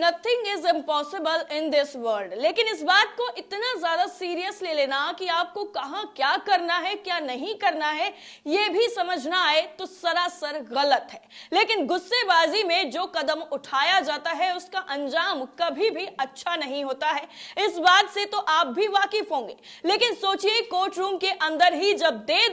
Nothing is impossible in this world, लेकिन इस बात को इतना ज्यादा सीरियस ले लेना कि आपको कहां क्या करना है क्या नहीं करना है यह भी समझना आए तो सरासर गलत है। लेकिन गुस्सेबाजी में जो कदम उठाया जाता है उसका अंजाम कभी भी अच्छा नहीं होता है, इस बात से तो आप भी वाकिफ होंगे। लेकिन सोचिए कोर्ट रूम के अंदर ही जब दे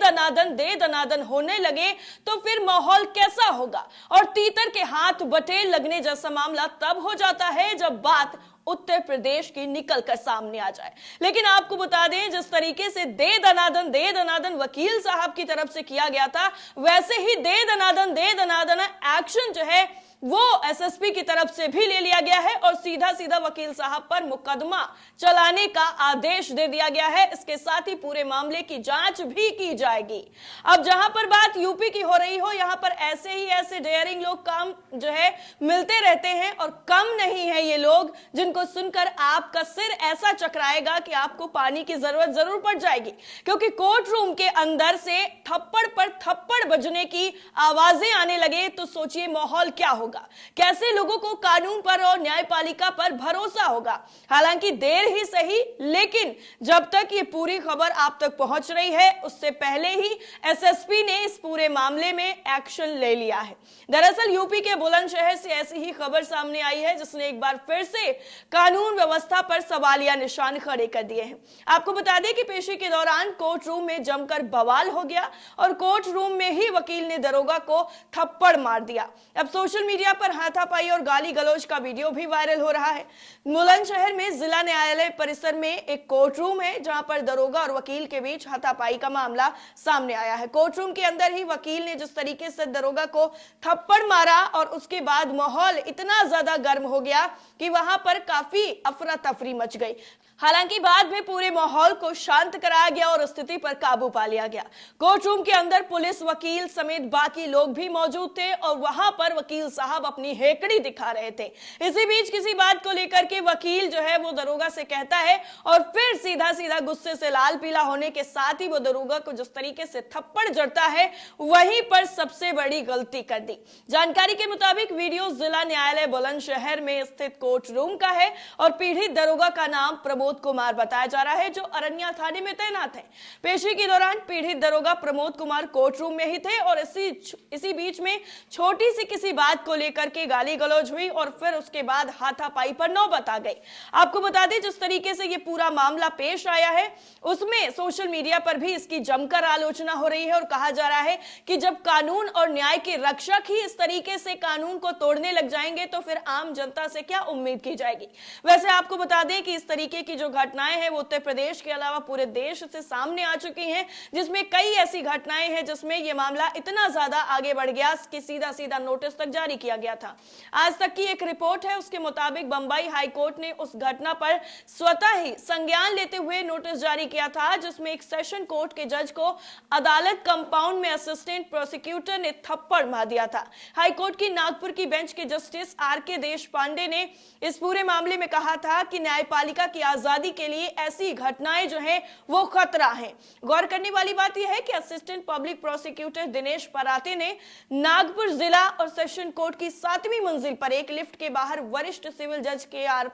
दनादन होने लगे तो फिर माहौल कैसा होगा। और तीतर के हाथ बटेर लगने जैसा मामला तब हो जाता है जब बात उत्तर प्रदेश की निकलकर सामने आ जाए। लेकिन आपको बता दें जिस तरीके से दे दनादन वकील साहब की तरफ से किया गया था, वैसे ही दे दनादन एक्शन जो है वो एसएसपी की तरफ से भी ले लिया गया है और सीधा सीधा वकील साहब पर मुकदमा चलाने का आदेश दे दिया गया है। इसके साथ ही पूरे मामले की जांच भी की जाएगी। अब जहां पर बात यूपी की हो रही हो, यहां पर ऐसे ही ऐसे डेयरिंग लोग काम जो है मिलते रहते हैं और कम नहीं है ये लोग जिनको सुनकर आपका सिर ऐसा चकराएगा कि आपको पानी की जरूरत जरूर पड़ जाएगी। क्योंकि कोर्ट रूम के अंदर से थप्पड़ पर थप्पड़ बजने की आवाजें आने लगे तो सोचिए माहौल क्या होगा, कैसे लोगों को कानून पर और न्यायपालिका पर भरोसा होगा। हालांकि देर ही सही, लेकिन जब तक ये पूरी खबर आप तक पहुंच रही है उससे पहले ही एसएसपी ने इस पूरे मामले में एक्शन ले लिया है। दरअसल यूपी के बुलंदशहर से ऐसी ही खबर सामने आई है जिसने एक बार फिर से कानून व्यवस्था पर सवालिया निशान खड़े कर दिए हैं। आपको बता दें कि पेशी के दौरान कोर्ट रूम में जमकर बवाल हो गया और कोर्ट रूम में ही वकील ने दरोगा को थप्पड़ मार दिया। अब सोशल मीडिया पर हाथापाई और गाली गलौज का वीडियो भी वायरल हो रहा है। बुलंदशहर में जिला न्यायालय परिसर में एक कोर्ट रूम है जहां पर दरोगा और वकील के बीच हाथापाई का मामला सामने आया है। कोर्ट रूम के अंदर ही वकील ने जिस तरीके से दरोगा को थप्पड़ मारा और उसके बाद माहौल इतना ज्यादा गर्म हो गया कि वहां पर काफी अफरा तफरी मच गई। हालांकि बाद में पूरे माहौल को शांत कराया गया और स्थिति पर काबू पा लिया गया। कोर्ट रूम के अंदर पुलिस, वकील समेत बाकी लोग भी मौजूद थे और वहां पर वकील साहब अपनी हेकड़ी दिखा रहे थे। इसी बीच किसी बात को लेकर के वकील जो है वो दरोगा से कहता है और फिर सीधा सीधा गुस्से से लाल पीला होने के साथ ही वो दरोगा को जिस तरीके से थप्पड़ जड़ता है वहीं पर सबसे बड़ी गलती कर दी। जानकारी के मुताबिक वीडियो जिला न्यायालय बुलंदशहर में स्थित कोर्ट रूम का है और पीड़ित दरोगा का नाम प्रमोद कुमार बताया जा रहा है जो अरनिया थाने में तैनात है। पेशी के दौरान पीड़ित दरोगा प्रमोद कुमार कोर्ट रूम में ही थे और इसी बीच में छोटी सी किसी बात को लेकर के गाली गलौज हुई और फिर उसके बाद हाथापाई पर नौबत आ गई। आपको बता दें जिस तरीके से ये पूरा मामला पेश आया है उसमें सोशल मीडिया पर भी इसकी जमकर आलोचना हो रही है और कहा जा रहा है कि जब कानून और न्याय के रक्षक ही इस तरीके से कानून को तोड़ने लग जाएंगे तो फिर आम जनता से क्या उम्मीद की जाएगी। वैसे आपको बता दें कि इस तरीके की जो घटनाएं हैं वो उत्तर प्रदेश के अलावा पूरे देश से सामने आ चुकी हैं, जिसमें कई ऐसी घटनाएं हैं जिसमें यह मामला इतना ज्यादा आगे बढ़ गया कि सीधा सीधा नोटिस तक जारी किया गया था। आज तक की एक रिपोर्ट है उसके मुताबिक बंबई हाई कोर्ट ने उस घटना पर स्वतः ही संज्ञान लेते हुए नोटिस जारी किया था जिसमें एक सेशन कोर्ट के जज को अदालत कंपाउंड में असिस्टेंट प्रोसिक्यूटर ने थप्पड़ मार दिया था। हाई कोर्ट की नागपुर की बेंच के जस्टिस आर.के. देशपांडे ने इस पूरे मामले में कहा था कि न्यायपालिका की आजादी के लिए ऐसी घटनाएं जो हैं वो खतरा हैं। गौर करने वाली बात यह है कि असिस्टेंट पब्लिक प्रोसिक्यूटर दिनेश पराते ने नागपुर जिला और सेशन कोर्ट की 7वीं मंजिल पर एक लिफ्ट के बाहर वरिष्ठ सिविल जज के.आर.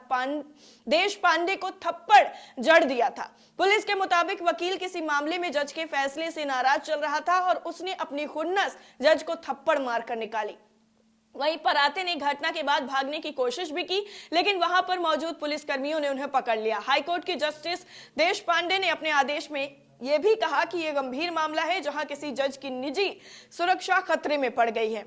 देशपांडे को थप्पड़ जड़ दिया था। पुलिस के मुताबिक वकील किसी मामले में जज के फैसले से नाराज चल रहा था और उसने अपनी खुन्नस जज को थप्पड़ मारकर निकाली। वहीं पराते ने घटना के बाद भागने की कोशिश भी की लेकिन वहां पर मौजूद पुलिसकर्मियों ने उन्हें पकड़ लिया। हाईकोर्ट के जस्टिस देशपांडे ने अपने आदेश में यह भी कहा कि यह गंभीर मामला है जहां किसी जज की निजी सुरक्षा खतरे में पड़ गई है।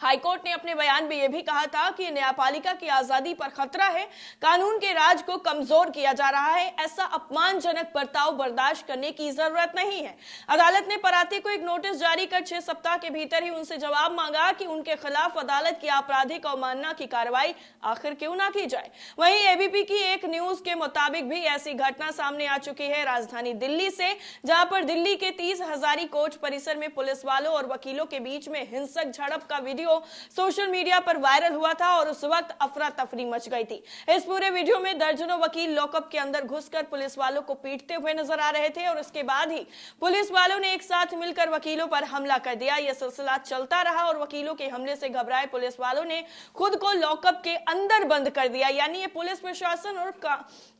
हाईकोर्ट ने अपने बयान में यह भी कहा था कि न्यायपालिका की आजादी पर खतरा है, कानून के राज को कमजोर किया जा रहा है, ऐसा अपमानजनक बर्ताव बर्दाश्त करने की जरूरत नहीं है। अदालत ने पराते को एक नोटिस जारी कर 6 सप्ताह के भीतर ही उनसे जवाब मांगा कि उनके खिलाफ अदालत की आपराधिक अवमानना की कार्रवाई आखिर क्यों ना की जाए। वहीं एबीपी की एक न्यूज के मुताबिक भी ऐसी घटना सामने आ चुकी है राजधानी दिल्ली से, जहां पर दिल्ली के 30 हजारी कोर्ट परिसर में पुलिस वालों और वकीलों के बीच में हिंसक झड़प का वीडियो वीडियो सोशल मीडिया पर वायरल हुआ था और उस वक्त अफरा तफरी मच गई थी। इस पूरे वीडियो में दर्जनों वकील लॉकअप के अंदर घुसकर पुलिस वालों को पीटते हुए नजर आ रहे थे और उसके बाद ही पुलिस वालों ने एक साथ मिलकर वकीलों पर हमला कर दिया। यह सिलसिला चलता रहा और वकीलों के हमले से घबराए पुलिस वालों ने खुद को लॉकअप के अंदर बंद कर दिया। यानी ये पुलिस प्रशासन और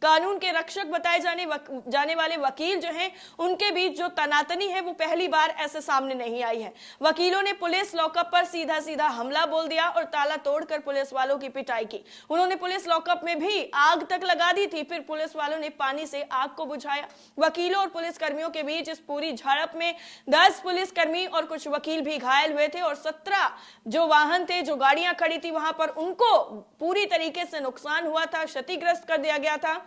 कानून के रक्षक बताए जाने वाले वकील जो हैं, उनके बीच जो तनातनी है वो पहली बार ऐसे सामने नहीं आई है। वकीलों ने पुलिस लॉकअप पर सीधा सीधा हमला बोल दिया और ताला तोड़कर पुलिस वालों की पिटाई की। उन्होंने पुलिस लॉकअप में भी आग तक लगा दी थी। फिर पुलिस वालों ने पानी से आग को बुझाया। वकीलों और पुलिस कर्मियों के बीच इस पूरी झड़प में 10 पुलिसकर्मी और कुछ वकील भी घायल हुए थे और 17 जो वाहन थे, जो गाड़ियां खड़ी थी, वहां पर उनको पूरी तरीके से नुकसान हुआ था, क्षतिग्रस्त कर दिया गया था।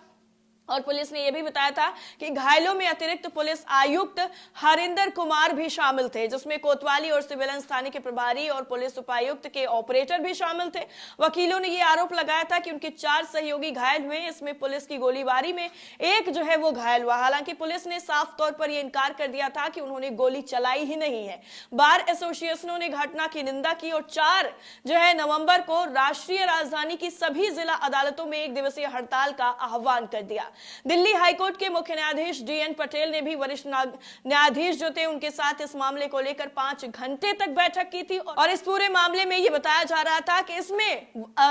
और पुलिस ने यह भी बताया था कि घायलों में अतिरिक्त पुलिस आयुक्त हरिंदर कुमार भी शामिल थे, जिसमें कोतवाली और सिविल थाने के प्रभारी और पुलिस उपायुक्त के ऑपरेटर भी शामिल थे। वकीलों ने यह आरोप लगाया था कि उनके 4 सहयोगी घायल हुए। इसमें पुलिस की गोलीबारी में एक जो है वो घायल हुआ। हालांकि पुलिस ने साफ तौर पर यह इनकार कर दिया था कि उन्होंने गोली चलाई ही नहीं है। बार एसोसिएशनों ने घटना की निंदा की और 4 जो है नवंबर को राष्ट्रीय राजधानी की सभी जिला अदालतों में 1 दिवसीय हड़ताल का आह्वान कर दिया। दिल्ली हाईकोर्ट के मुख्य न्यायाधीश DN पटेल ने भी वरिष्ठ न्यायाधीश जो थे उनके साथ इस मामले को लेकर 5 घंटे तक बैठक की थी और इस पूरे मामले में यह बताया जा रहा था कि इसमें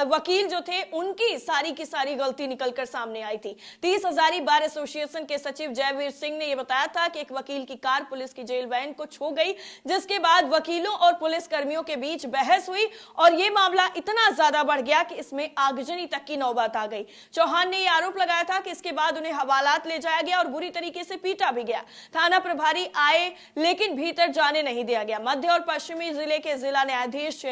वकील जो थे उनकी सारी की सारी गलती निकलकर सामने आई थी। 30 हजारी बार एसोसिएशन के सचिव जयवीर सिंह ने यह बताया था कि एक वकील की कार पुलिस की जेल वैन को छू गई, जिसके बाद वकीलों और पुलिस कर्मियों के बीच बहस हुई और यह मामला इतना ज्यादा बढ़ गया कि इसमें आगजनी तक की नौबत आ गई। चौहान ने यह आरोप लगाया था कि इसके बाद उन्हें हवालात ले जाया गया और बुरी तरीके से पीटा भी गया। थाना प्रभारी आए लेकिन भीतर जाने नहीं दिया गया। मध्य और पश्चिमी जिले के जिला न्यायाधीश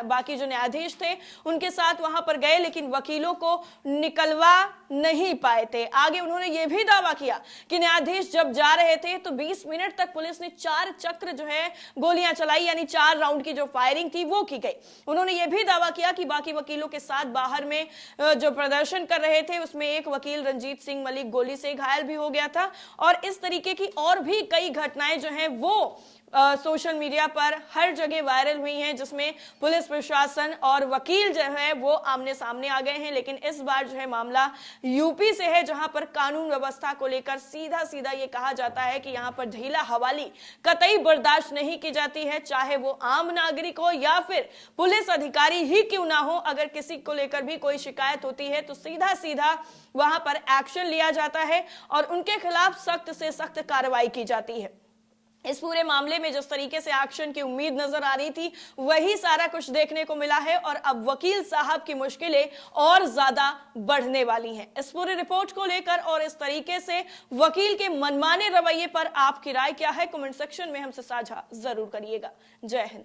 बाकी जो न्यायाधीश थे उनके साथ वहां पर गए लेकिन वकीलों को निकलवा नहीं पाए थे। आगे उन्होंने यह भी दावा किया कि न्यायाधीश जब जा रहे थे तो 20 मिनट तक पुलिस ने 4 चक्र जो है गोलियां चलाई, यानी 4 राउंड की जो फायरिंग थी वो की गई। उन्होंने यह भी दावा किया कि बाकी वकीलों के साथ बाहर में जो प्रदर्शन कर रहे थे उसमें एक वकील रंजीत सिंह मलिक गोली से घायल भी हो गया था। और इस तरीके की और भी कई घटनाएं जो हैं वो सोशल मीडिया पर हर जगह वायरल हुई हैं, जिसमें पुलिस प्रशासन और वकील जो है वो आमने सामने आ गए हैं। लेकिन इस बार जो है मामला यूपी से है, जहां पर कानून व्यवस्था को लेकर सीधा सीधा ये कहा जाता है कि यहां पर ढीला हवाली कतई बर्दाश्त नहीं की जाती है, चाहे वो आम नागरिक हो या फिर पुलिस अधिकारी ही क्यों ना हो। अगर किसी को लेकर भी कोई शिकायत होती है तो सीधा सीधा वहां पर एक्शन लिया जाता है और उनके खिलाफ सख्त से सख्त कार्रवाई की जाती है। इस पूरे मामले में जिस तरीके से एक्शन की उम्मीद नजर आ रही थी वही सारा कुछ देखने को मिला है और अब वकील साहब की मुश्किलें और ज्यादा बढ़ने वाली हैं। इस पूरी रिपोर्ट को लेकर और इस तरीके से वकील के मनमाने रवैये पर आपकी राय क्या है, कमेंट सेक्शन में हमसे साझा जरूर करिएगा। जय हिंद।